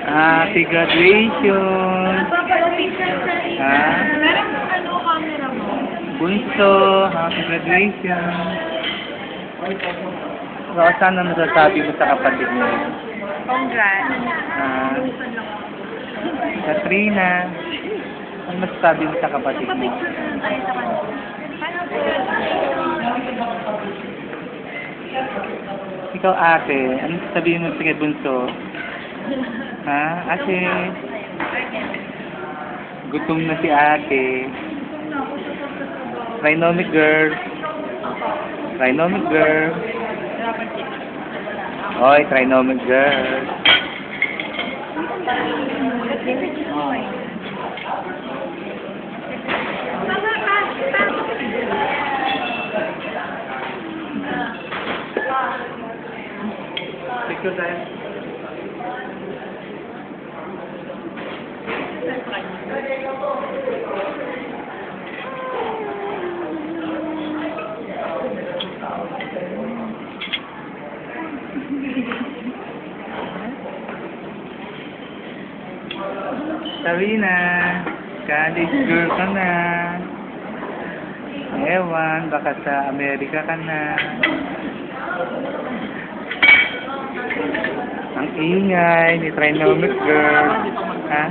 Happy graduation! Ha? Camera mo? Bunso, happy graduation! So, saan ang masasabi mo sa kapatid mo? Congrats. Ah, Katrina, ano masasabi mo sa kapatid mo? Ay, sa kanila. Ikaw ate, ano sabihin mo sa kay Bunso? Ha? Ate, gutom na si ate. Trinomic girl. Trinomic girl. Oy, trinomic girl. Picture tayo. Sarina, college girl ka na. Ewan, baka sa Amerika ka na. Ang ingay ni Trinomic girl. Ha?